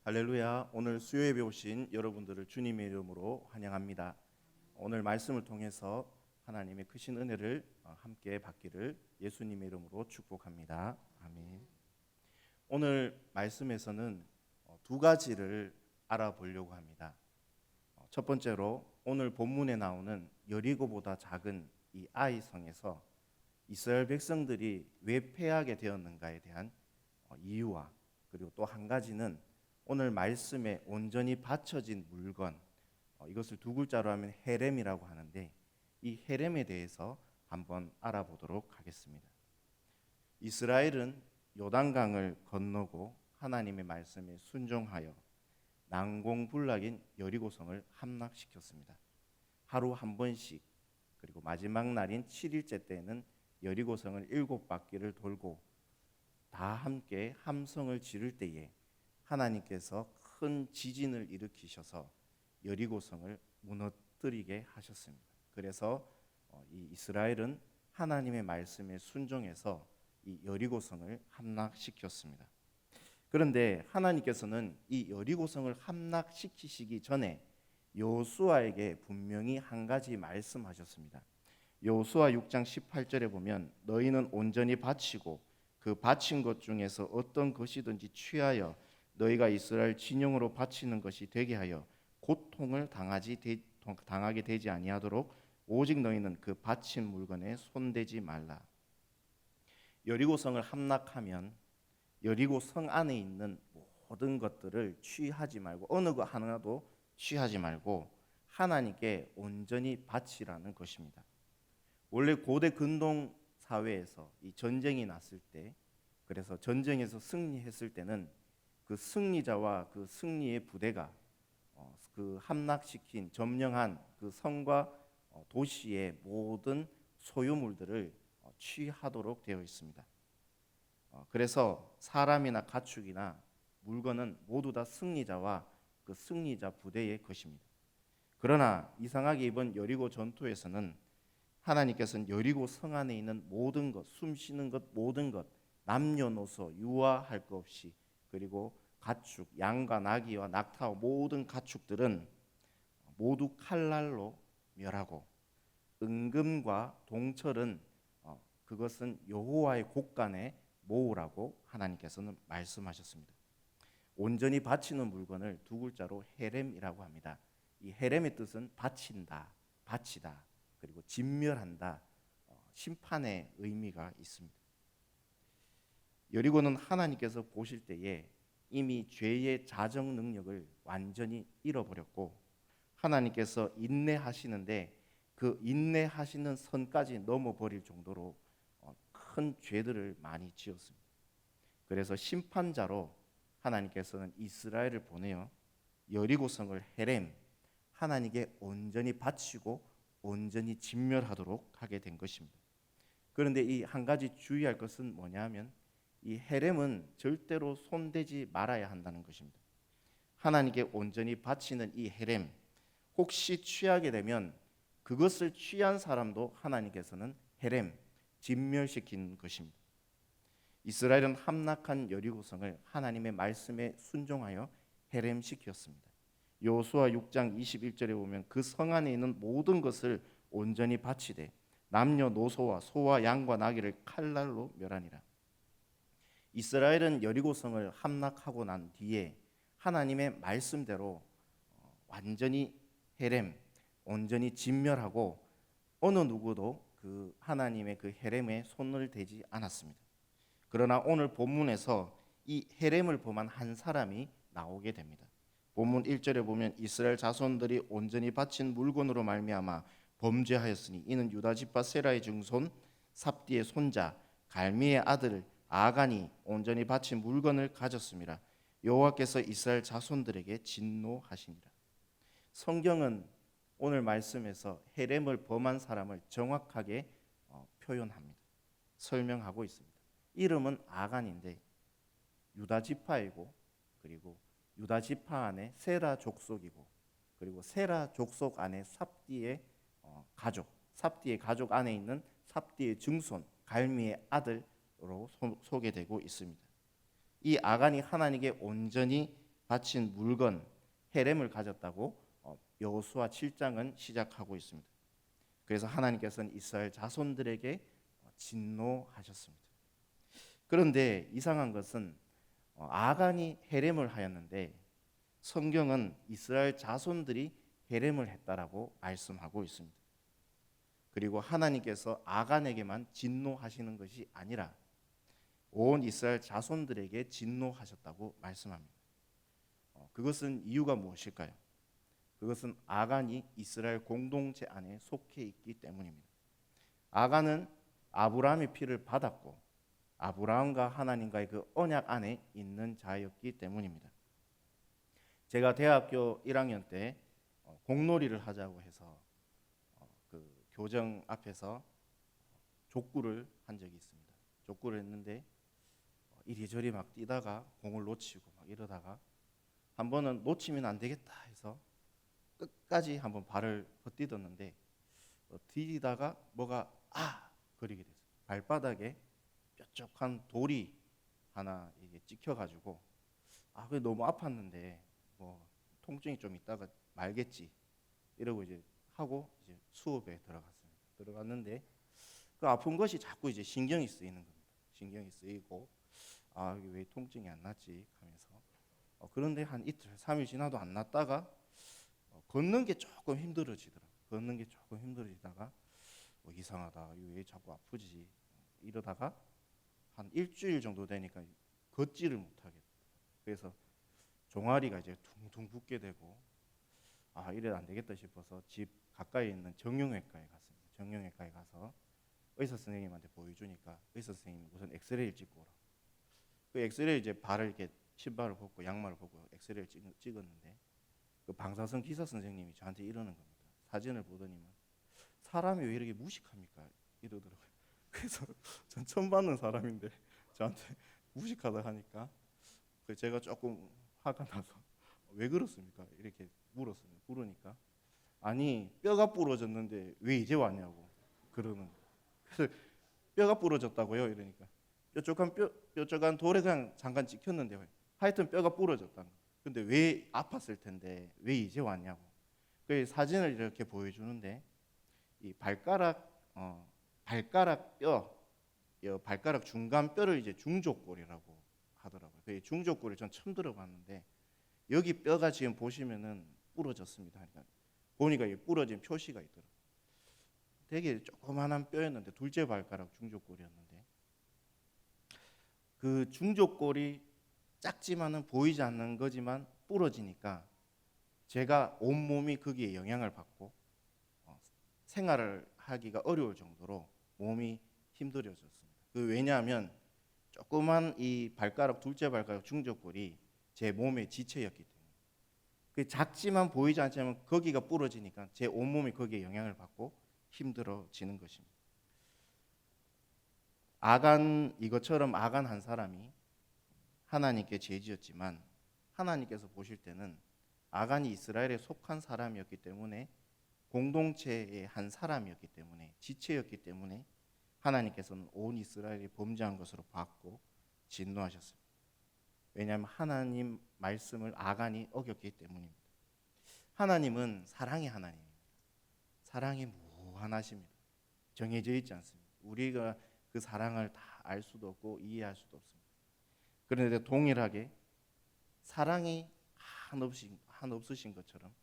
할렐루야. 오늘 수요예배 오신 여러분들을 주님의 이름으로 환영합니다. 오늘 말씀을 통해서 하나님의 크신 은혜를 함께 받기를 예수님의 이름으로 축복합니다. 아멘. 오늘 말씀에서는 두 가지를 알아보려고 합니다. 첫 번째로 오늘 본문에 나오는 여리고보다 작은 이 아이 성에서 이스라엘 백성들이 왜 패하게 되었는가에 대한 이유와, 그리고 또 한 가지는 오늘 말씀에 온전히 받쳐진 물건, 이것을 두 글자로 하면 헤렘이라고 하는데, 이 헤렘에 대해서 한번 알아보도록 하겠습니다. 이스라엘은 요단강을 건너고 하나님의 말씀에 순종하여 난공불락인 여리고성을 함락시켰습니다. 하루 한 번씩, 그리고 마지막 날인 7일째 때에는 여리고성을 7바퀴를 돌고 다 함께 함성을 지를 때에 하나님께서 큰 지진을 일으키셔서 여리고성을 무너뜨리게 하셨습니다. 그래서 이 이스라엘은 하나님의 말씀에 순종해서 이 여리고성을 함락시켰습니다. 그런데 하나님께서는 이 여리고성을 함락시키시기 전에 여호수아에게 분명히 한 가지 말씀하셨습니다. 여호수아 6장 18절에 보면 너희는 온전히 바치고 그 바친 것 중에서 어떤 것이든지 취하여 너희가 이스라엘 진영으로 바치는 것이 되게 하여 고통을 당하게 되지 아니하도록 오직 너희는 그 바친 물건에 손대지 말라. 여리고성을 함락하면 여리고 성 안에 있는 모든 것들을 취하지 말고, 어느 것 하나도 취하지 말고 하나님께 온전히 바치라는 것입니다. 원래 고대 근동 사회에서 이 전쟁이 났을 때, 그래서 전쟁에서 승리했을 때는 그 승리자와 그 승리의 부대가 그 함락시킨 점령한 그 성과 도시의 모든 소유물들을 취하도록 되어 있습니다. 그래서 사람이나 가축이나 물건은 모두 다 승리자와 그 승리자 부대의 것입니다. 그러나 이상하게 이번 여리고 전투에서는 하나님께서는 여리고 성 안에 있는 모든 것, 숨쉬는 것, 모든 것, 남녀노소 유아할 것 없이, 그리고 가축, 양과 나귀와 낙타와 모든 가축들은 모두 칼날로 멸하고, 은금과 동철은 그것은 여호와의 곳간에 모으라고 하나님께서는 말씀하셨습니다. 온전히 바치는 물건을 두 글자로 헤렘이라고 합니다. 이 헤렘의 뜻은 바친다, 바치다, 그리고 진멸한다, 심판의 의미가 있습니다. 여리고는 하나님께서 보실 때에 이미 죄의 자정 능력을 완전히 잃어버렸고, 하나님께서 인내하시는데 그 인내하시는 선까지 넘어버릴 정도로 큰 죄들을 많이 지었습니다. 그래서 심판자로 하나님께서는 이스라엘을 보내어 여리고성을 헤렘, 하나님께 온전히 바치고 온전히 진멸하도록 하게 된 것입니다. 그런데 이 한 가지 주의할 것은 뭐냐 하면, 이 헤렘은 절대로 손대지 말아야 한다는 것입니다. 하나님께 온전히 바치는 이 헤렘, 혹시 취하게 되면 그것을 취한 사람도 하나님께서는 헤렘, 진멸시킨 것입니다. 이스라엘은 함락한 여리고성을 하나님의 말씀에 순종하여 헤렘시켰습니다. 여호수아 6장 21절에 보면 그 성 안에 있는 모든 것을 온전히 바치되 남녀노소와 소와 양과 나귀를 칼날로 멸하니라. 이스라엘은 여리고성을 함락하고 난 뒤에 하나님의 말씀대로 완전히 헤렘, 온전히 진멸하고 어느 누구도 그 하나님의 그 헤렘에 손을 대지 않았습니다. 그러나 오늘 본문에서 이 헤렘을 범한 한 사람이 나오게 됩니다. 본문 1절에 보면 이스라엘 자손들이 온전히 바친 물건으로 말미암아 범죄하였으니 이는 유다 지파 세라의 증손 삽디의 손자 갈미의 아들 아간이 온전히 바친 물건을 가졌습니다. 여호와께서 이스라엘 자손들에게 진노하시니라. 성경은 오늘 말씀에서 헤렘을 범한 사람을 정확하게 표현합니다. 설명하고 있습니다. 이름은 아간인데 유다 지파이고, 그리고 유다 지파 안에 세라 족속이고, 그리고 세라 족속 안에 삽디의 가족, 삽디의 가족 안에 있는 삽디의 증손 갈미의 아들로 소개되고 있습니다. 이 아간이 하나님께 온전히 바친 물건 헤렘을 가졌다고 여호수아 7장은 시작하고 있습니다. 그래서 하나님께서는 이스라엘 자손들에게 진노하셨습니다. 그런데 이상한 것은 아간이 헤렘을 하였는데 성경은 이스라엘 자손들이 헤렘을 했다라고 말씀하고 있습니다. 그리고 하나님께서 아간에게만 진노하시는 것이 아니라 온 이스라엘 자손들에게 진노하셨다고 말씀합니다. 그것은 이유가 무엇일까요? 그것은 아간이 이스라엘 공동체 안에 속해 있기 때문입니다. 아간은 아브라함의 피를 받았고 아브라함과 하나님과의 그 언약 안에 있는 자였기 때문입니다. 제가 대학교 1학년 때 공놀이를 하자고 해서 그 교정 앞에서 족구를 한 적이 있습니다. 족구를 했는데 이리저리 막 뛰다가 공을 놓치고 막 이러다가 한 번은 놓치면 안 되겠다 해서 끝까지 한번 발을 버디뒀는데 디디다가 뭐가 거리게 됐어요. 발바닥에 뾰족한 돌이 하나 이게 찍혀가지고 그게 너무 아팠는데 뭐 통증이 좀 있다가 말겠지 이러고 이제 하고 이제 수업에 들어갔습니다. 들어갔는데 그 아픈 것이 자꾸 이제 신경이 쓰이는 겁니다. 신경이 쓰이고 이게 왜 통증이 안 났지 하면서 그런데 한 이틀 3일 지나도 안 났다가 걷는 게 조금 힘들어지더라고요. 걷는 게 조금 힘들어지다가 이상하다. 이거 왜 자꾸 아프지? 이러다가 한 일주일 정도 되니까 걷지를 못하겠다. 그래서 종아리가 이제 퉁퉁 붓게 되고 이래 안 되겠다 싶어서 집 가까이 있는 정형외과에 갔습니다. 정형외과에 가서 의사 선생님한테 보여주니까 의사 선생님이 우선 엑스레이를 찍고 오라. 그 엑스레이 이제 발을 이렇게 신발을 벗고 양말을 벗고 엑스레이를 찍었는데 그 방사선 기사 선생님이 저한테 이러는 겁니다. 사진을 보더니만 사람이 왜 이렇게 무식합니까? 이러더라고요. 그래서 전 처음 받는 사람인데 저한테 무식하다 하니까 제가 조금 화가 나서 왜 그렇습니까? 이렇게 물었습니다. 물으니까 아니 뼈가 부러졌는데 왜 이제 왔냐고 그러는 거예요. 그래서 뼈가 부러졌다고요? 이러니까 뾰족한 돌에 그냥 잠깐 찍혔는데 하여튼 뼈가 부러졌다는 거예요. 근데 왜 아팠을 텐데 왜 이제 왔냐고. 그 사진을 이렇게 보여주는데 이 발가락 뼈, 발가락 중간 뼈를 이제 중족골이라고 하더라고요. 그 중족골을 전 처음 들어봤는데 여기 뼈가 지금 보시면은 부러졌습니다. 그러니까 보니까 이 부러진 표시가 있더라고요. 되게 조그만한 뼈였는데 둘째 발가락 중족골이었는데 그 중족골이 작지만은 보이지 않는 거지만 부러지니까 제가 온몸이 거기에 영향을 받고 생활을 하기가 어려울 정도로 몸이 힘들어졌습니다. 왜냐하면 조그만 이 발가락 둘째 발가락 중족골이 제 몸의 지체였기 때문에 그 작지만 보이지 않지만 거기가 부러지니까 제 온몸이 거기에 영향을 받고 힘들어지는 것입니다. 이것처럼 아간 한 사람이 하나님께 죄지었지만 하나님께서 보실 때는 아간이 이스라엘에 속한 사람이었기 때문에 공동체의 한 사람이었기 때문에 지체였기 때문에 하나님께서는 온 이스라엘이 범죄한 것으로 봤고 진노하셨습니다. 왜냐하면 하나님 말씀을 아간이 어겼기 때문입니다. 하나님은 사랑의 하나님입니다. 사랑이 무한하십니다. 정해져 있지 않습니다. 우리가 그 사랑을 다 알 수도 없고 이해할 수도 없습니다. 그런데 동일하게 사랑이 한없으신 것처럼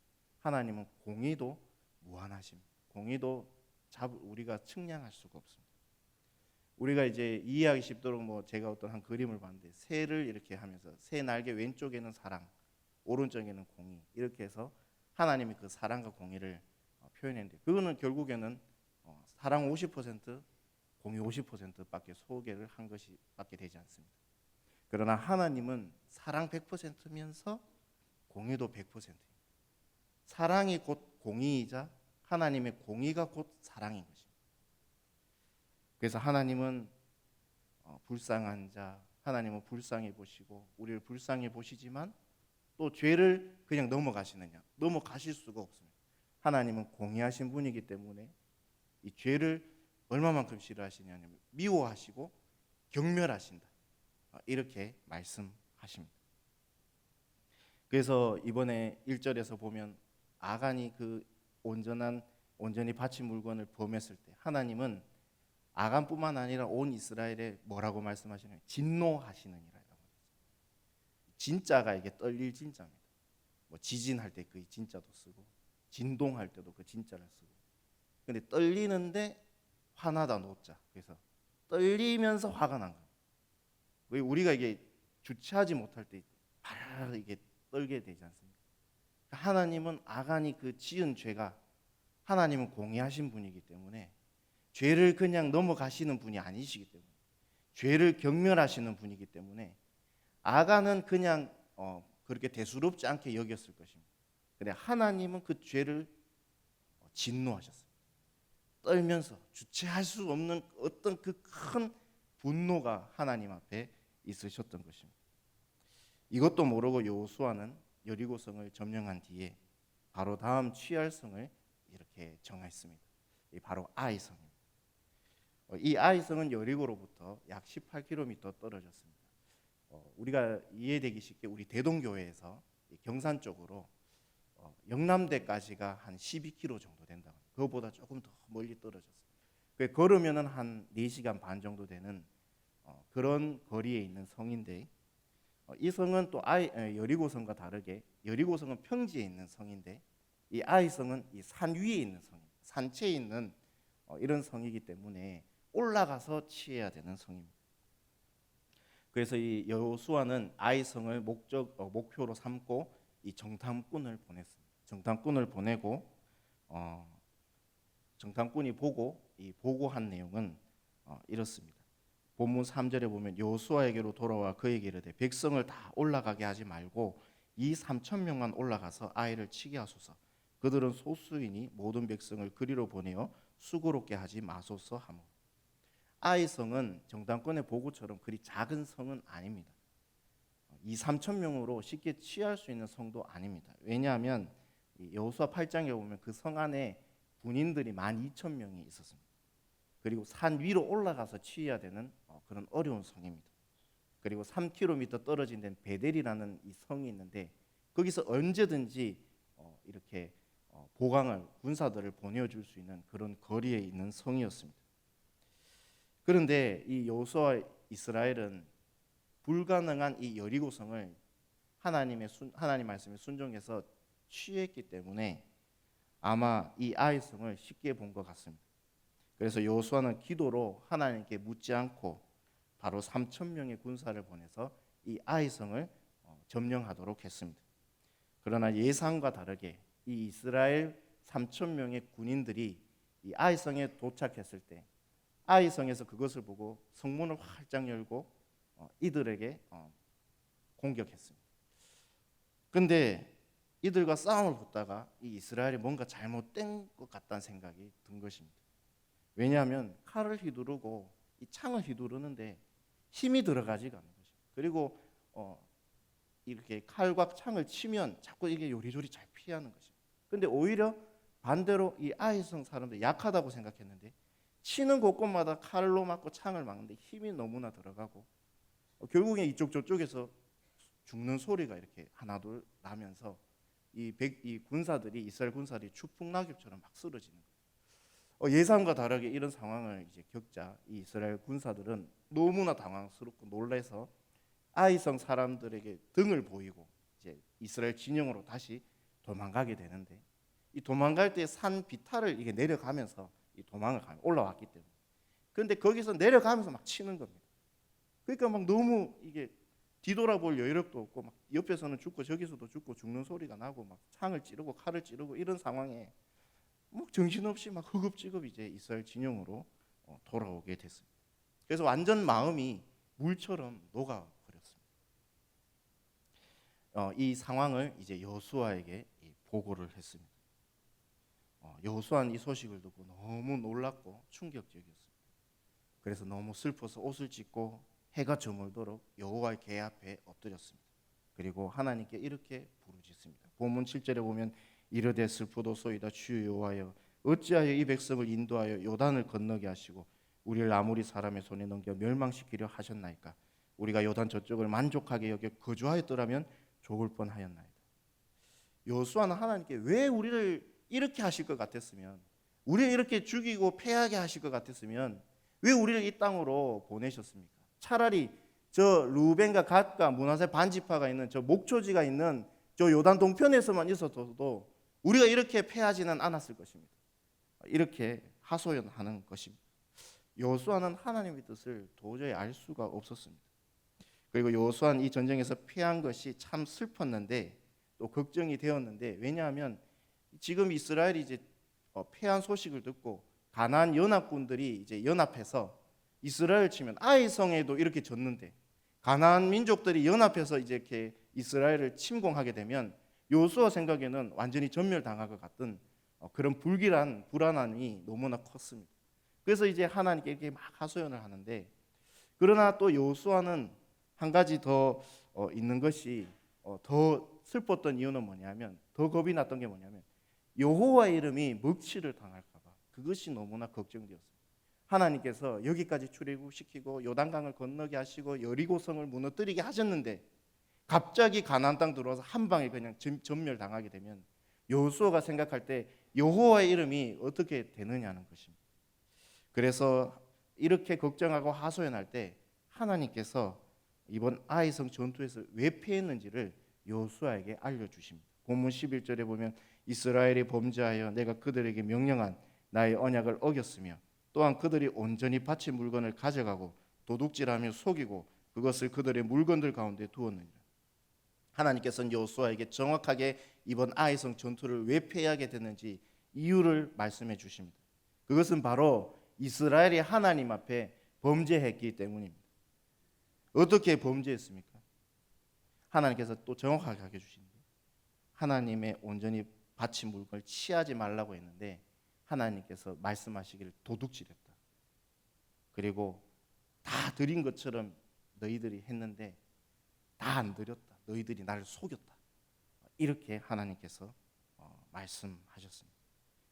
하나님은 공의도 무한하십니다. 공의도 우리가 측량할 수가 없습니다. 우리가 이제 이해하기 쉽도록 제가 어떤 한 그림을 봤는데 새를 이렇게 하면서 새 날개 왼쪽에는 사랑, 오른쪽에는 공의 이렇게 해서 하나님이 그 사랑과 공의를 표현했는데 그거는 결국에는 사랑 50%, 공의 50%밖에 소개를 한 것이밖에 되지 않습니다. 그러나 하나님은 사랑 100%면서 공의도 100%입니다. 사랑이 곧 공의이자 하나님의 공의가 곧 사랑인 것입니다. 그래서 하나님은 불쌍한 자, 하나님은 불쌍히 보시고 우리를 불쌍히 보시지만 또 죄를 그냥 넘어가시느냐? 넘어가실 수가 없습니다. 하나님은 공의하신 분이기 때문에 이 죄를 얼마만큼 싫어하시냐면 미워하시고 경멸하신다. 이렇게 말씀하십니다. 그래서 이번에 1절에서 보면 아간이 그 온전히 바친 물건을 범했을 때 하나님은 아간뿐만 아니라 온 이스라엘에 뭐라고 말씀하시나요? 진노하시느니라. 진짜가 이게 떨릴 진짜입니다. 뭐 지진할 때 그 진짜도 쓰고 진동할 때도 그 진짜를 쓰고. 근데 떨리는데 화나다 노자. 그래서 떨리면서 화가 난 거예요. 왜 우리가 이게 주체하지 못할 때 바로 이게 떨게 되지 않습니까? 하나님은 아간이 그 지은 죄가 하나님은 공의하신 분이기 때문에 죄를 그냥 넘어가시는 분이 아니시기 때문에 죄를 경멸하시는 분이기 때문에 아간은 그냥 그렇게 대수롭지 않게 여겼을 것입니다. 근데 하나님은 그 죄를 진노하셨어요. 떨면서 주체할 수 없는 어떤 그 큰 분노가 하나님 앞에 있으셨던 것입니다. 이것도 모르고 여호수아는 여리고성을 점령한 뒤에 바로 다음 취할 성을 이렇게 정했습니다. 바로 아이성입니다. 이 아이성은 여리고로부터 약 18km 떨어졌습니다. 우리가 이해되기 쉽게 우리 대동교회에서 경산 쪽으로 영남대까지가 한 12km 정도 된다. 그거보다 조금 더 멀리 떨어졌어요. 걸으면은 한 4시간 반 정도 되는 그런 거리에 있는 성인데 이 성은 또 여리고성과 다르게 여리고성은 평지에 있는 성인데 이 아이성은 이 산 위에 있는 성입니다. 산체에 있는 이런 성이기 때문에 올라가서 취해야 되는 성입니다. 그래서 이 여호수아는 아이성을 목표로 삼고 이 정탐꾼을 보냈습니다. 정탐꾼을 보내고 정탐꾼이 보고한 내용은 이렇습니다. 본문 3절에 보면 여호수아에게로 돌아와 그에게 이르되 백성을 다 올라가게 하지 말고 이 3,000명만 올라가서 아이를 치게 하소서. 그들은 소수이니 모든 백성을 그리로 보내어 수고롭게 하지 마소서 하며. 아이성은 정탐꾼의 보고처럼 그리 작은 성은 아닙니다. 2, 3,000명으로 쉽게 취할 수 있는 성도 아닙니다. 왜냐하면 여호수아 8장에 보면 그 성 안에 군인들이 12,000명이 있었습니다. 그리고 산 위로 올라가서 취해야 되는 그런 어려운 성입니다. 그리고 3km 떨어진 데는 베델이라는 이 성이 있는데 거기서 언제든지 이렇게 보강을 군사들을 보내줄 수 있는 그런 거리에 있는 성이었습니다. 그런데 이 여호수아 이스라엘은 불가능한 이 여리고성을 하나님 말씀에 순종해서 취했기 때문에 아마 이 아이성을 쉽게 본 것 같습니다. 그래서 여호수아는 기도로 하나님께 묻지 않고 바로 3,000명의 군사를 보내서 이 아이성을 점령하도록 했습니다. 그러나 예상과 다르게 이 이스라엘 3,000명의 군인들이 이 아이성에 도착했을 때 아이성에서 그것을 보고 성문을 활짝 열고 이들에게 공격했습니다. 그런데 이들과 싸움을 붙다가 이 이스라엘이 뭔가 잘못된 것 같다는 생각이 든 것입니다. 왜냐하면 칼을 휘두르고 이 창을 휘두르는데 힘이 들어가지가 않는 것입니다. 그리고 이렇게 칼과 창을 치면 자꾸 이게 요리조리 잘 피하는 것입니다. 그런데 오히려 반대로 이 아이성 사람들 약하다고 생각했는데 치는 곳곳마다 칼로 맞고 창을 막는데 힘이 너무나 들어가고 결국에 이쪽 저쪽에서 죽는 소리가 이렇게 하나둘 나면서 이 군사들이 이스라엘 군사들이 추풍낙엽처럼 막 쓰러지는 거예요. 예상과 다르게 이런 상황을 이제 겪자 이 이스라엘 군사들은 너무나 당황스럽고 놀라서 아이성 사람들에게 등을 보이고 이제 이스라엘 진영으로 다시 도망가게 되는데 이 도망갈 때 산 비탈을 이게 내려가면서 이 도망을 올라왔기 때문에 그런데 거기서 내려가면서 막 치는 겁니다. 그러니까 막 너무 이게 뒤돌아볼 여유력도 없고 막 옆에서는 죽고 저기서도 죽고 죽는 소리가 나고 막 창을 찌르고 칼을 찌르고 이런 상황에 뭐 정신없이 막 허겁지겁 이제 이스라엘 진영으로 돌아오게 됐습니다. 그래서 완전 마음이 물처럼 녹아버렸습니다. 이 상황을 이제 여호수아에게 보고를 했습니다. 여호수아는 이 소식을 듣고 너무 놀랐고 충격적이었습니다. 그래서 너무 슬퍼서 옷을 찢고 해가 저물도록 여호와의 궤 앞에 엎드렸습니다. 그리고 하나님께 이렇게 부르짖습니다. 본문 7절에 보면 이르되 슬프도소이다 주여 여호와여 어찌하여 이 백성을 인도하여 요단을 건너게 하시고 우리를 아무리 사람의 손에 넘겨 멸망시키려 하셨나이까. 우리가 요단 저쪽을 만족하게 여겨 거주하였더라면 좋을 뻔하였나이다. 여호수아는 하나님께 왜 우리를 이렇게 하실 것 같았으면, 우리를 이렇게 죽이고 패하게 하실 것 같았으면 왜 우리를 이 땅으로 보내셨습니까? 차라리 저 루벤과 갓과 므낫세 반지파가 있는 저 목초지가 있는 저 요단 동편에서만 있었어도 우리가 이렇게 패하지는 않았을 것입니다. 이렇게 하소연하는 것입니다. 여호수아는 하나님의 뜻을 도저히 알 수가 없었습니다. 그리고 여호수아는 이 전쟁에서 패한 것이 참 슬펐는데 또 걱정이 되었는데, 왜냐하면 지금 이스라엘이 이제 패한 소식을 듣고 가나안 연합군들이 이제 연합해서 이스라엘 치면 아이 성에도 이렇게 졌는데 가나안 민족들이 연합해서 이제 이렇게 이스라엘을 침공하게 되면 여호수아 생각에는 완전히 전멸당할 것 같은 그런 불안함이 너무나 컸습니다. 그래서 이제 하나님께 이렇게 막 하소연을 하는데, 그러나 또 여호수아는 한 가지 더 있는 것이, 더 슬펐던 이유는 뭐냐면, 더 겁이 났던 게 뭐냐면 여호와의 이름이 먹칠을 당할까 봐 그것이 너무나 걱정되었어요. 하나님께서 여기까지 출애굽시키고 요단강을 건너게 하시고 여리고성을 무너뜨리게 하셨는데 갑자기 가나안 땅 들어와서 한 방에 그냥 전멸당하게 되면 여호수아가 생각할 때 여호와의 이름이 어떻게 되느냐는 것입니다. 그래서 이렇게 걱정하고 하소연할 때 하나님께서 이번 아이성 전투에서 왜 패했는지를 여호수아에게 알려주십니다. 본문 11절에 보면 이스라엘이 범죄하여 내가 그들에게 명령한 나의 언약을 어겼으며 또한 그들이 온전히 바친 물건을 가져가고 도둑질하며 속이고 그것을 그들의 물건들 가운데 두었느니라. 하나님께서는 여호수아에게 정확하게 이번 아이성 전투를 왜 패하게 됐는지 이유를 말씀해 주십니다. 그것은 바로 이스라엘이 하나님 앞에 범죄했기 때문입니다. 어떻게 범죄했습니까? 하나님께서 또 정확하게 하게 주시는데, 하나님의 온전히 바친 물건을 취하지 말라고 했는데 하나님께서 말씀하시기를 도둑질했다. 그리고 다 드린 것처럼 너희들이 했는데 다 안 드렸다. 너희들이 나를 속였다. 이렇게 하나님께서 말씀하셨습니다.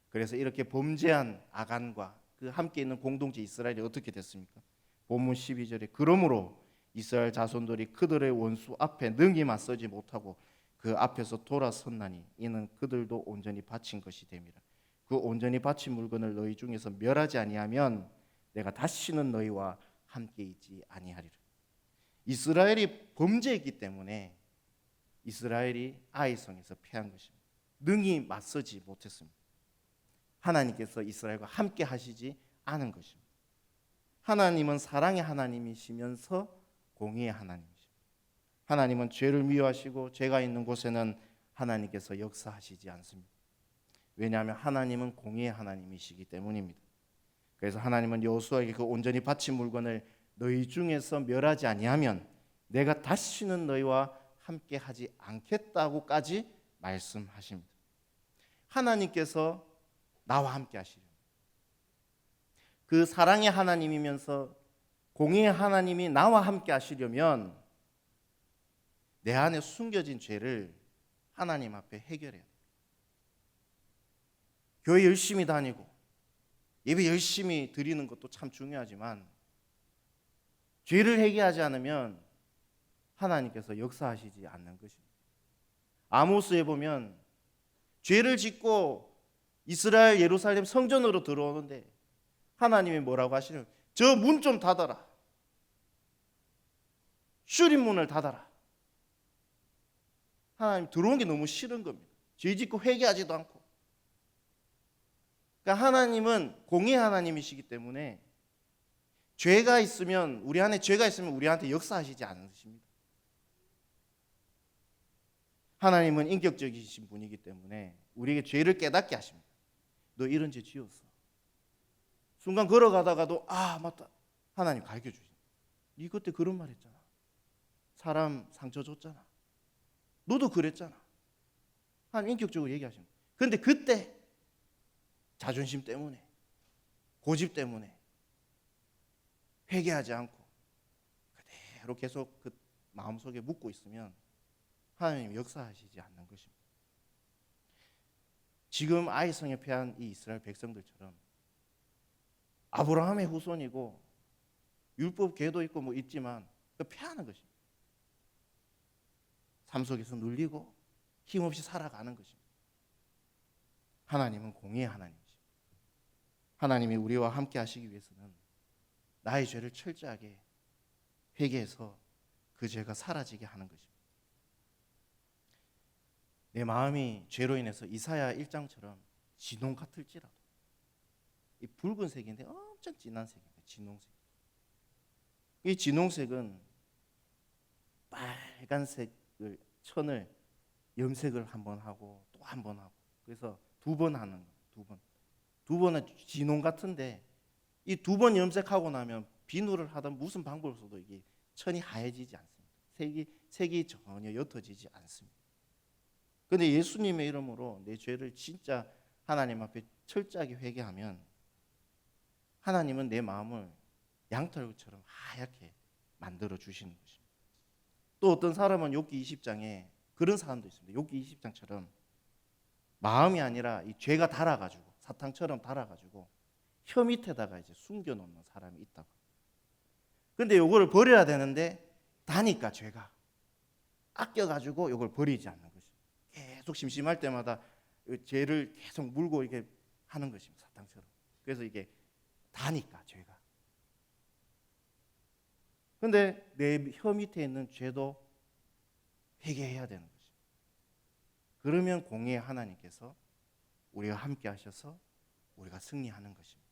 그래서 이렇게 범죄한 아간과 그 함께 있는 공동체 이스라엘이 어떻게 됐습니까? 본문 12절에 그러므로 이스라엘 자손들이 그들의 원수 앞에 능히 맞서지 못하고 그 앞에서 돌아섰나니 이는 그들도 온전히 바친 것이 됨이라. 그 온전히 바친 물건을 너희 중에서 멸하지 아니하면 내가 다시는 너희와 함께 있지 아니하리라. 이스라엘이 범죄했기 때문에 이스라엘이 아이성에서 패한 것입니다. 능히 맞서지 못했습니다. 하나님께서 이스라엘과 함께 하시지 않은 것입니다. 하나님은 사랑의 하나님이시면서 공의의 하나님이십니다. 하나님은 죄를 미워하시고 죄가 있는 곳에는 하나님께서 역사하시지 않습니다. 왜냐하면 하나님은 공의의 하나님이시기 때문입니다. 그래서 하나님은 여호수아에게 그 온전히 바친 물건을 너희 중에서 멸하지 아니하면 내가 다시는 너희와 함께 하지 않겠다고까지 말씀하십니다. 하나님께서 나와 함께 하시려면, 그 사랑의 하나님이면서 공의의 하나님이 나와 함께 하시려면 내 안에 숨겨진 죄를 하나님 앞에 해결해야 돼요. 교회 열심히 다니고 예배 열심히 드리는 것도 참 중요하지만 죄를 해결하지 않으면 하나님께서 역사하시지 않는 것입니다. 아모스에 보면 죄를 짓고 이스라엘 예루살렘 성전으로 들어오는데 하나님이 뭐라고 하시냐면 저 문 좀 닫아라. 슈립문을 닫아라. 하나님 들어온 게 너무 싫은 겁니다. 죄 짓고 회개하지도 않고. 그러니까 하나님은 공의 하나님이시기 때문에 죄가 있으면 우리 안에 죄가 있으면 우리한테 역사하시지 않으십니다. 하나님은 인격적이신 분이기 때문에 우리에게 죄를 깨닫게 하십니다. 너 이런 죄 지었어. 순간 걸어가다가도 아 맞다. 하나님 가르쳐주십니다. 네 그때 그런 말 했잖아. 사람 상처 줬잖아. 너도 그랬잖아. 하나님 인격적으로 얘기하십니다. 그런데 그때 자존심 때문에 고집 때문에 회개하지 않고 그대로 계속 그 마음속에 묻고 있으면 하나님 역사하시지 않는 것입니다. 지금 아이성에 패한 이 이스라엘 백성들처럼 아브라함의 후손이고 율법 계도 있고 뭐 있지만 그 패하는 것입니다. 삶 속에서 눌리고 힘없이 살아가는 것입니다. 하나님은 공의의 하나님이십니다. 하나님이 우리와 함께 하시기 위해서는 나의 죄를 철저하게 회개해서 그 죄가 사라지게 하는 것입니다. 내 마음이 죄로 인해서 이사야 1장처럼 진홍 같을지라도, 이 붉은색인데 엄청 진한 색입니다. 진홍색. 이 진홍색은 빨간색을 천을 염색을 한번 하고 또 한 번 하고, 그래서 두 번 하는 거예요. 두 번은 진홍 같은데 이 두 번 염색하고 나면 비누를 하든 무슨 방법을 써도 이게 천이 하얘지지 않습니다. 색이 전혀 옅어지지 않습니다. 그런데 예수님의 이름으로 내 죄를 진짜 하나님 앞에 철저하게 회개하면 하나님은 내 마음을 양털처럼 하얗게 만들어 주시는 것입니다. 또 어떤 사람은 욥기 20장에 그런 사람도 있습니다. 욥기 20장처럼 마음이 아니라 이 죄가 달아가지고 사탕처럼 달아가지고 혀 밑에다가 이제 숨겨놓는 사람이 있다고. 근데 요거를 버려야 되는데 다니까 죄가 아껴가지고 요걸 버리지 않는 것입니다. 계속 심심할 때마다 죄를 계속 물고 이렇게 하는 것입니다. 사탕처럼. 그래서 이게 다니까 죄가. 근데 내 혀 밑에 있는 죄도 회개해야 되는 것입니다. 그러면 공의의 하나님께서 우리와 함께 하셔서 우리가 승리하는 것입니다.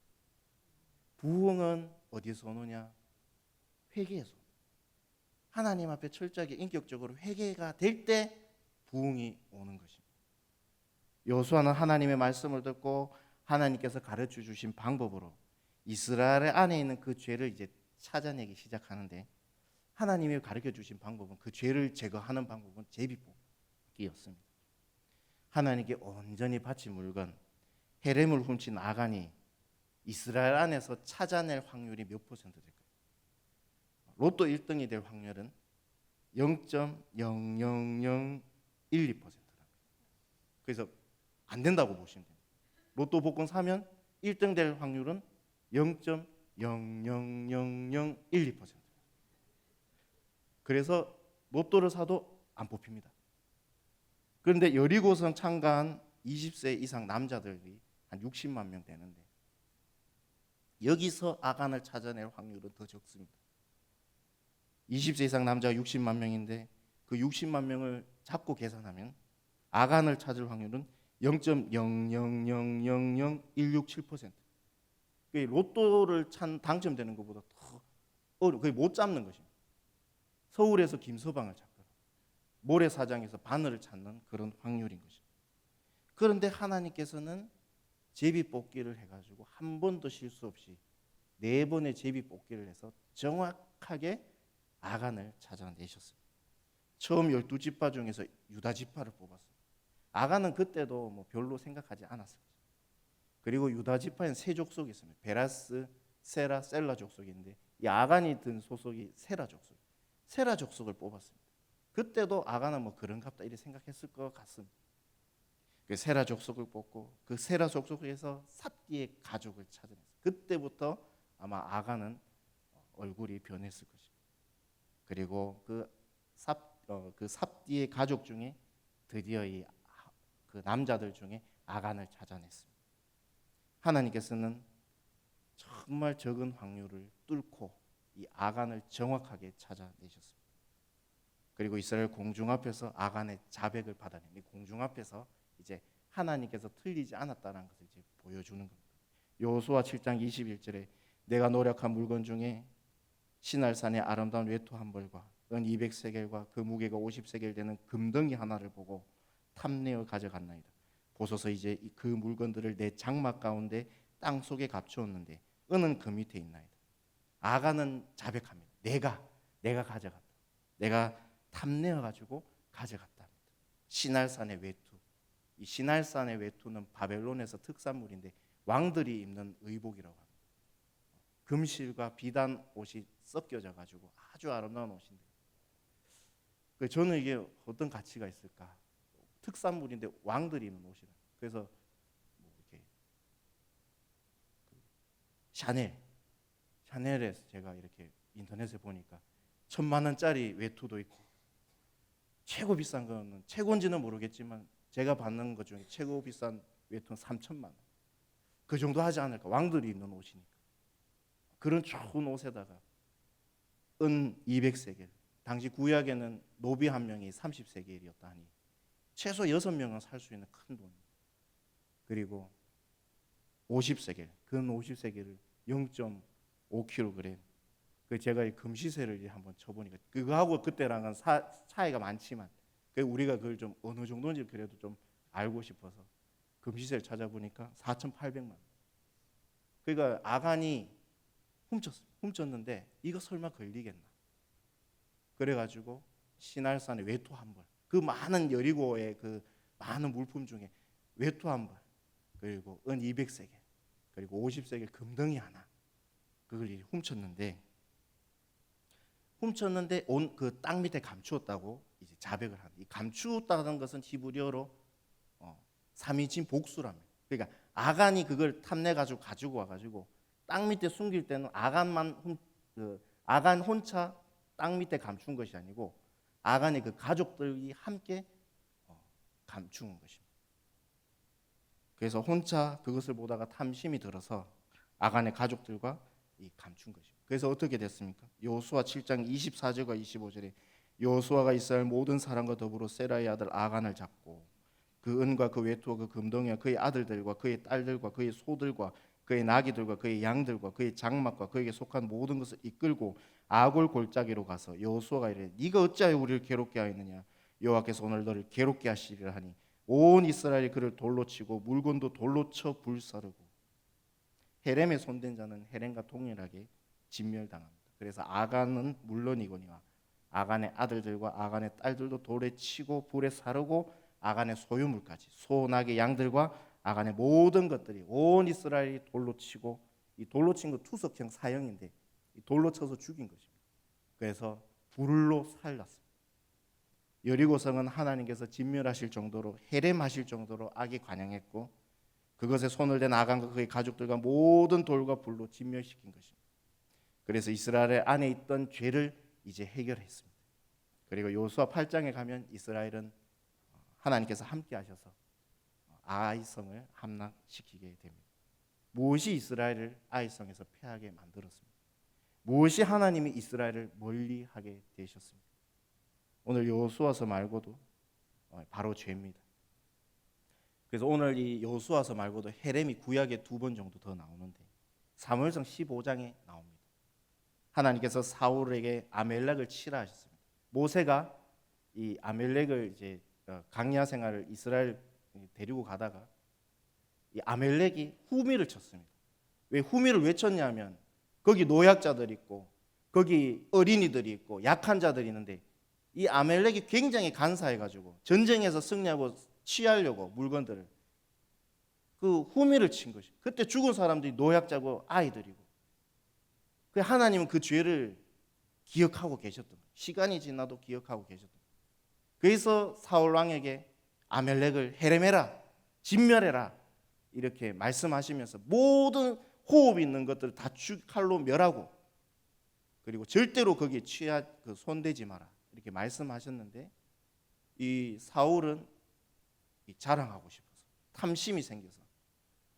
부흥은 어디서 오느냐? 회개에서. 하나님 앞에 철저하게 인격적으로 회개가 될 때 부흥이 오는 것입니다. 여호수아는 하나님의 말씀을 듣고 하나님께서 가르쳐 주신 방법으로 이스라엘 안에 있는 그 죄를 이제 찾아내기 시작하는데, 하나님이 가르쳐 주신 방법은, 그 죄를 제거하는 방법은 제비뽑기였습니다. 하나님께 온전히 바친 물건, 헤렘을 훔친 아간이 이스라엘 안에서 찾아낼 확률이 몇 퍼센트 될까요? 로또 1등이 될 확률은 0.00012%. 그래서 안 된다고 보시면 됩니다. 로또 복권 사면 1등 될 확률은 0.00012%. 그래서 로또를 사도 안 뽑힙니다. 그런데 여리고성 참가한 20세 이상 남자들이 한 60만 명 되는데 여기서 아간을 찾아낼 확률은 더 적습니다. 20세 이상 남자가 60만 명인데 그 60만 명을 잡고 계산하면 아간을 찾을 확률은 0.0000167%. 로또를 당첨되는 것보다 더 어려워. 거의 못 잡는 것입니다. 서울에서 김서방을 찾거나 모래사장에서 바늘을 찾는 그런 확률인 것입니다. 그런데 하나님께서는 제비뽑기를 해가지고 한 번도 실수 없이 4번의 제비뽑기를 해서 정확하게 아간을 찾아내셨습니다. 처음 12지파 중에서 유다지파를 뽑았습니다. 아간은 그때도 뭐 별로 생각하지 않았을 것입니다. 그리고 유다지파엔 세 족속이 있습니다. 베라스, 세라, 셀라 족속인데 이 아간이 든 소속이 세라 족속. 세라 족속을 뽑았습니다. 그때도 아간은 뭐 그런갑다 이렇게 생각했을 것 같습니다. 그 세라 족속을 뽑고 그 세라 족속에서 삽디의 가족을 찾아냈어요. 그때부터 아마 아간은 얼굴이 변했을 것입니다. 그리고 그 삽디의 가족 중에 드디어 그 남자들 중에 아간을 찾아냈습니다. 하나님께서는 정말 적은 확률을 뚫고 이 아간을 정확하게 찾아내셨습니다. 그리고 이스라엘 공중 앞에서 아간의 자백을 받아내니 공중 앞에서 이제 하나님께서 틀리지 않았다는 것을 이제 보여주는 겁니다. 여호수아 7장 21절에 내가 노력한 물건 중에 시날산의 아름다운 외투 한 벌과 은 200세겔과 그 무게가 50세겔 되는 금덩이 하나를 보고 탐내어 가져갔나이다. 보소서 이제 그 물건들을 내 장막 가운데 땅 속에 감추었는데 은은 그 밑에 있나이다. 아간은 자백합니다. 내가 가져갔다. 내가 탐내어 가지고 가져갔다. 시날산의 외투. 이 시날산의 외투는 바벨론에서 특산물인데 왕들이 입는 의복이라고 합니다. 금실과 비단 옷이 섞여져 가지고 아주 아름다운 옷인데 저는 이게 어떤 가치가 있을까? 특산물인데 왕들이 입는 옷이라. 그래서 뭐 이렇게 샤넬에서 제가 이렇게 인터넷에 보니까 1,000만 원짜리 외투도 있고 최고 비싼 거는 최고인지는 모르겠지만 제가 받는 것 중에 최고 비싼 외투는 3천만 원. 그 정도 하지 않을까. 왕들이 입는 옷이니까. 그런 좋은 옷에다가 은 200세겔. 당시 구약에는 노비 한 명이 30세겔이었다 하니 최소 6명은 살 수 있는 큰 돈. 그리고 50세겔. 근 50세겔을 0.5kg. 그 제가 이 금시세를 한번 쳐보니까 그거하고 그때랑은 차이가 많지만 우리가 그걸 좀 어느 정도인지 그래도 좀 알고 싶어서 금시세를 찾아보니까 4,800만 원. 그러니까 아간이 훔쳤는데 이거 설마 걸리겠나? 그래가지고 시날산에 외투 한 벌, 그 많은 여리고의 그 많은 물품 중에 외투 한 벌, 그리고 은 200세겔, 그리고 50세겔 금덩이 하나, 그걸 훔쳤는데 온 그 땅 밑에 감추었다고 이제 자백을 하는. 이 감추었다는 것은 히브리어로 삼위진 복수라며. 그러니까 아간이 그걸 탐내 가지고 와가지고 땅 밑에 숨길 때는 아간 혼자 땅 밑에 감춘 것이 아니고 아간의 그 가족들이 함께 감춘 것입니다. 그래서 혼자 그것을 보다가 탐심이 들어서 아간의 가족들과 이 감춘 것입니다. 그래서 어떻게 됐습니까? 여호수아 7장 24절과 25절에 여호수아가 이스라엘 모든 사람과 더불어 세라의 아들 아간을 잡고 그 은과 그 외투와 그 금덩이와 그의 아들들과 그의 딸들과 그의 소들과 그의 나귀들과 그의 양들과 그의 장막과 그에게 속한 모든 것을 이끌고 아골 골짜기로 가서 여호수아가 이르되 네가 어찌하여 우리를 괴롭게 하였느냐? 여호와께서 오늘 너를 괴롭게 하시리라 하니 온 이스라엘이 그를 돌로 치고 물건도 돌로 쳐 불사르고 헤렘에 손댄 자는 헤렘과 동일하게 진멸당합니다. 그래서 아간은 물론이거니와 아간의 아들들과 아간의 딸들도 돌에 치고 불에 사르고 아간의 소유물까지 소, 나귀, 양들과 아간의 모든 것들이 온 이스라엘이 돌로 치고, 이 돌로 친 거 투석형 사형인데 이 돌로 쳐서 죽인 것입니다. 그래서 불로 살랐습니다. 여리고성은 하나님께서 진멸하실 정도로 헤렘하실 정도로 악이 관영했고 그것에 손을 댄 아간과 그의 가족들과 모든 돌과 불로 진멸시킨 것입니다. 그래서 이스라엘 안에 있던 죄를 이제 해결했습니다. 그리고 여호수아 8장에 가면 이스라엘은 하나님께서 함께 하셔서 아이성을 함락시키게 됩니다. 무엇이 이스라엘을 아이성에서 패하게 만들었습니까? 무엇이 하나님이 이스라엘을 멀리하게 되셨습니까? 오늘 여호수아서 말고도 바로 죄입니다. 그래서 오늘 이 여호수아서 말고도 헤렘이 구약에 2번 정도 더 나오는데 사무엘상 15장에 나옵니다. 하나님께서 사울에게 아멜렉을 치라 하셨습니다. 모세가 이 아멜렉을 이제 강야 생활을 이스라엘 데리고 가다가 이 아멜렉이 후미를 쳤습니다. 왜 후미를 왜 쳤냐면 거기 노약자들이 있고 거기 어린이들이 있고 약한 자들이 있는데 이 아멜렉이 굉장히 간사해가지고 전쟁에서 승리하고 취하려고 물건들을 그 후미를 친 것이. 그때 죽은 사람들이 노약자고 아이들이고. 그 하나님은 그 죄를 기억하고 계셨던 거예요. 시간이 지나도 기억하고 계셨던 거예요. 그래서 사울 왕에게 아멜렉을 헤렘해라, 진멸해라 이렇게 말씀하시면서 모든 호흡 있는 것들을 다 칼로 멸하고 그리고 절대로 거기에 손대지 마라 이렇게 말씀하셨는데 이 사울은 자랑하고 싶어서 탐심이 생겨서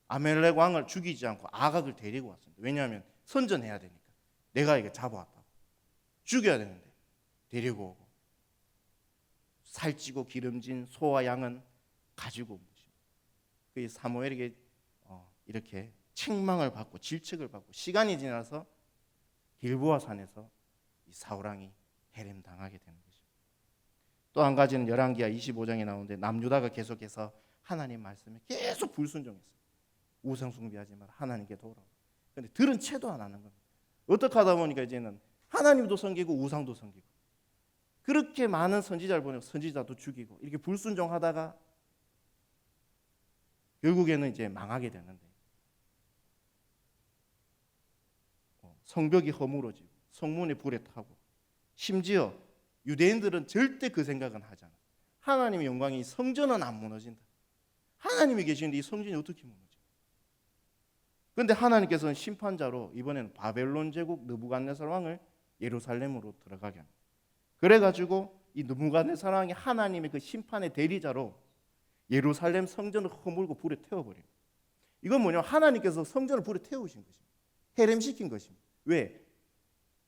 아멜렉 왕을 죽이지 않고 아각을 데리고 왔습니다. 왜냐하면 선전해야 되니까 내가 이게 잡아왔다고 죽여야 되는데 데리고 오고 살찌고 기름진 소와 양은 가지고 온 것입니다. 그 사무엘에게 이렇게 책망을 받고 질책을 받고 시간이 지나서 길보아 산에서 이 사울 왕이 헤렘 당하게 되는 것입니다. 또 한 가지는 열왕기하 25장에 나오는데 남유다가 계속해서 하나님 말씀에 계속 불순종했어요. 우상 숭배하지 마라. 하나님께 돌아오라. 그런데 들은 채도 안 하는 겁니다. 어떻게 하다 보니까 이제는 하나님도 섬기고 우상도 섬기고 그렇게 많은 선지자를 보내고 선지자도 죽이고 이렇게 불순종하다가 결국에는 이제 망하게 되는데 성벽이 허물어지고 성문이 불에 타고 심지어 유대인들은 절대 그 생각은 하지 않아요. 하나님의 영광이 성전은 안 무너진다. 하나님이 계시는데 이 성전이 어떻게 무너져? 그런데 하나님께서는 심판자로 이번에는 바벨론 제국 느부갓네살 왕을 예루살렘으로 들어가게 합니다. 그래가지고 이 느부갓네살 왕이 하나님의 그 심판의 대리자로 예루살렘 성전을 허물고 불에 태워버려요. 이건 뭐냐? 하나님께서 성전을 불에 태우신 것입니다. 해렘시킨 것입니다. 왜?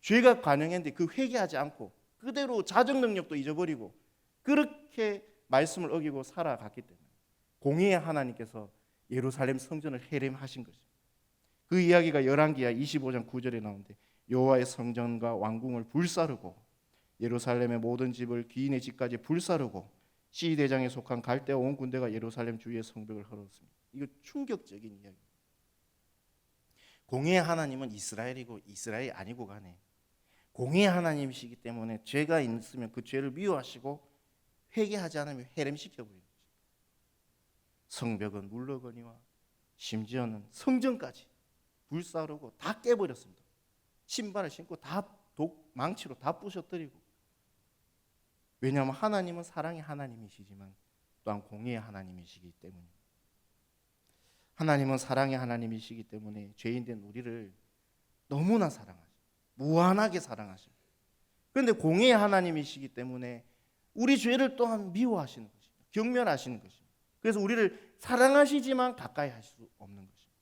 죄가 관영했는데 그 회개하지 않고 그대로 자정 능력도 잊어버리고 그렇게 말씀을 어기고 살아갔기 때문에 공의의 하나님께서 예루살렘 성전을 해렘하신 것입니다. 그 이야기가 열왕기하 25장 9절에 나오는데 여호와의 성전과 왕궁을 불사르고 예루살렘의 모든 집을 귀인의 집까지 불사르고 시대장에 속한 갈대아 온 군대가 예루살렘 주위의 성벽을 헐었습니다. 이거 충격적인 이야기입니다. 공의의 하나님은 이스라엘이고 이스라엘이 아니고 가네. 공의의 하나님이시기 때문에 죄가 있으면 그 죄를 미워하시고 회개하지 않으면 해렘시켜버리는 거죠. 성벽은 물러거니와 심지어는 성전까지 불사르고 다 깨버렸습니다. 신발을 신고 다 망치로 다 부셔뜨리고. 왜냐하면 하나님은 사랑의 하나님이시지만 또한 공의의 하나님이시기 때문입니다. 하나님은 사랑의 하나님이시기 때문에 죄인된 우리를 너무나 사랑하시고 무한하게 사랑하시고, 그런데 공의의 하나님이시기 때문에 우리 죄를 또한 미워하시는 것입니다. 경멸하시는 것입니다. 그래서 우리를 사랑하시지만 가까이 할 수 없는 것입니다.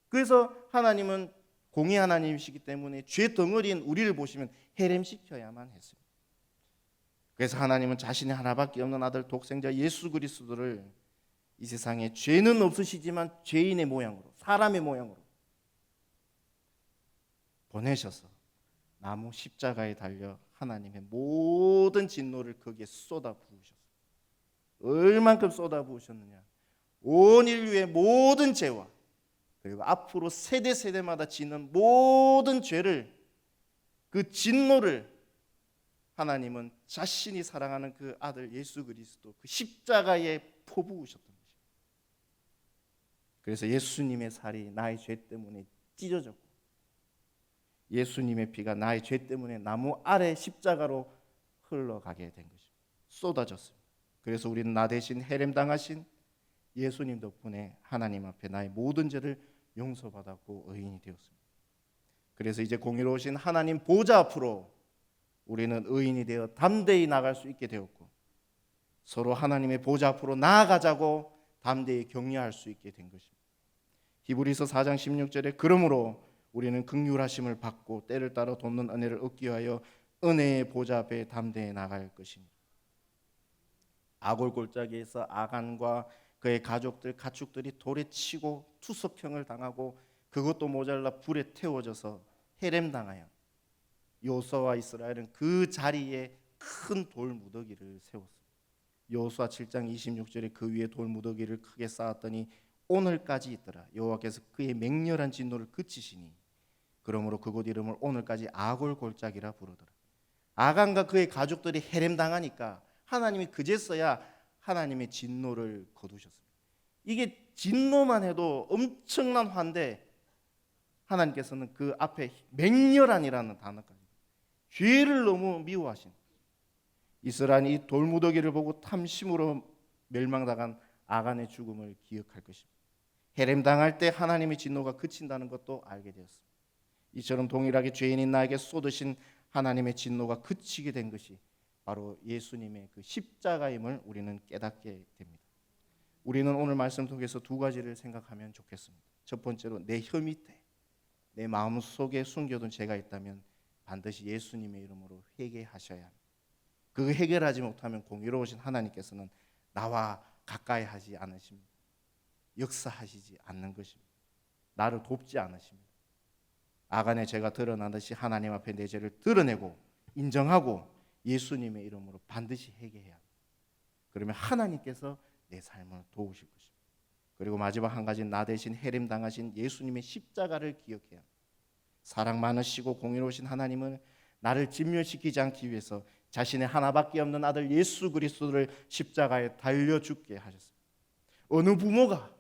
그래서 하나님은 공의 하나님이시기 때문에 죄 덩어리인 우리를 보시면 해렘시켜야만 했습니다. 그래서 하나님은 자신의 하나밖에 없는 아들 독생자 예수 그리스도를 이 세상에 죄는 없으시지만 죄인의 모양으로, 사람의 모양으로 보내셔서 나무 십자가에 달려 하나님의 모든 진노를 거기에 쏟아 부으셨어요. 얼만큼 쏟아 부으셨느냐? 온 인류의 모든 죄와 그리고 앞으로 세대마다 짓는 모든 죄를, 그 진노를 하나님은 자신이 사랑하는 그 아들 예수 그리스도 그 십자가에 퍼부으셨던 것입니다. 그래서 예수님의 살이 나의 죄 때문에 찢어졌고 예수님의 피가 나의 죄 때문에 나무 아래 십자가로 흘러가게 된 것입니다. 쏟아졌습니다. 그래서 우리는 나 대신 해렘당하신 예수님 덕분에 하나님 앞에 나의 모든 죄를 용서받았고 의인이 되었습니다. 그래서 이제 공의로우신 하나님 보좌 앞으로 우리는 의인이 되어 담대히 나갈 수 있게 되었고 서로 하나님의 보좌 앞으로 나아가자고 담대히 격려할 수 있게 된 것입니다. 히브리서 4장 16절에 그러므로 우리는 긍휼하심을 받고 때를 따라 돕는 은혜를 얻기 위하여 은혜의 보좌 앞에 담대히 나갈 것입니다. 아골 골짜기에서 아간과 그의 가축들이 돌에 치고 투석형을 당하고 그것도 모자라 불에 태워져서 해렘당하여 여호수아와 이스라엘은 그 자리에 큰 돌 무더기를 세웠습니다. 여호수아 7장 26절에 그 위에 돌 무더기를 크게 쌓았더니 오늘까지 있더라. 여호와께서 그의 맹렬한 진노를 그치시니 그러므로 그곳 이름을 오늘까지 아골 골짜기라 부르더라. 아간과 그의 가족들이 해렘당하니까 하나님이 그제서야 하나님의 진노를 거두셨습니다. 이게 진노만 해도 엄청난 화인데 하나님께서는 그 앞에 맹렬한이라는 단어까지, 죄를 너무 미워하신 이스라엘이 이 돌무더기를 보고 탐심으로 멸망당한 아간의 죽음을 기억할 것입니다. 해렘당할 때 하나님의 진노가 그친다는 것도 알게 되었습니다. 이처럼 동일하게 죄인인 나에게 쏟으신 하나님의 진노가 그치게 된 것이 바로 예수님의 그 십자가임을 우리는 깨닫게 됩니다. 우리는 오늘 말씀 통해서 두 가지를 생각하면 좋겠습니다. 첫 번째로 내 혀 밑에 내 마음속에 숨겨둔 죄가 있다면 반드시 예수님의 이름으로 회개하셔야 합니다. 그 해결하지 못하면 공의로우신 하나님께서는 나와 가까이 하지 않으십니다. 역사하시지 않는 것입니다. 나를 돕지 않으십니다. 아간의 죄가 드러나듯이 하나님 앞에 내 죄를 드러내고 인정하고 예수님의 이름으로 반드시 회개해야 합니다. 그러면 하나님께서 내 삶을 도우실 것입니다. 그리고 마지막 한 가지, 나 대신 해림당하신 예수님의 십자가를 기억해야 합니다. 사랑 많으시고 공의로우신 하나님은 나를 진멸시키지 않기 위해서 자신의 하나밖에 없는 아들 예수 그리스도를 십자가에 달려 죽게 하셨습니다. 어느 부모가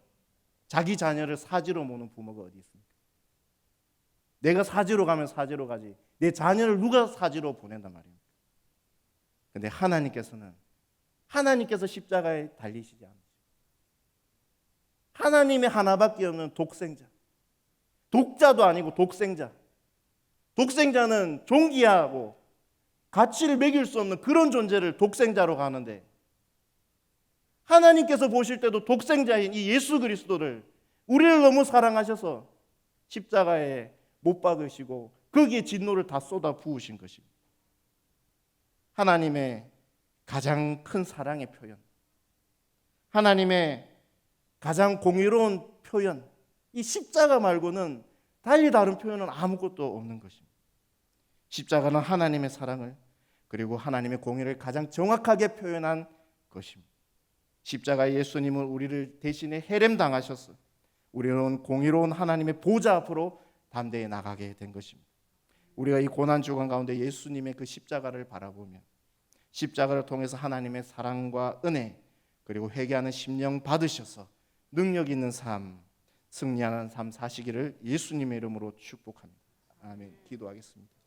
자기 자녀를 사지로 모는 부모가 어디 있습니까? 내가 사지로 가면 사지로 가지 내 자녀를 누가 사지로 보낸단 말입니까? 그런데 하나님께서 십자가에 달리시지 않으시고 하나님의 하나밖에 없는 독생자, 독자도 아니고 독생자, 독생자는 존귀하고 가치를 매길 수 없는 그런 존재를 독생자로 가는데, 하나님께서 보실 때도 독생자인 이 예수 그리스도를 우리를 너무 사랑하셔서 십자가에 못 박으시고 거기에 진노를 다 쏟아 부으신 것입니다. 하나님의 가장 큰 사랑의 표현, 하나님의 가장 공의로운 표현, 이 십자가 말고는 달리 다른 표현은 아무것도 없는 것입니다. 십자가는 하나님의 사랑을 그리고 하나님의 공의를 가장 정확하게 표현한 것입니다. 십자가의 예수님은 우리를 대신에 해렘당하셔서 우리는 공의로운 하나님의 보좌 앞으로 담대히 나가게 된 것입니다. 우리가 이 고난 주간 가운데 예수님의 그 십자가를 바라보면 십자가를 통해서 하나님의 사랑과 은혜 그리고 회개하는 심령 받으셔서 능력 있는 삶, 승리하는 삶 사시기를 예수님의 이름으로 축복합니다. 아멘. 기도하겠습니다.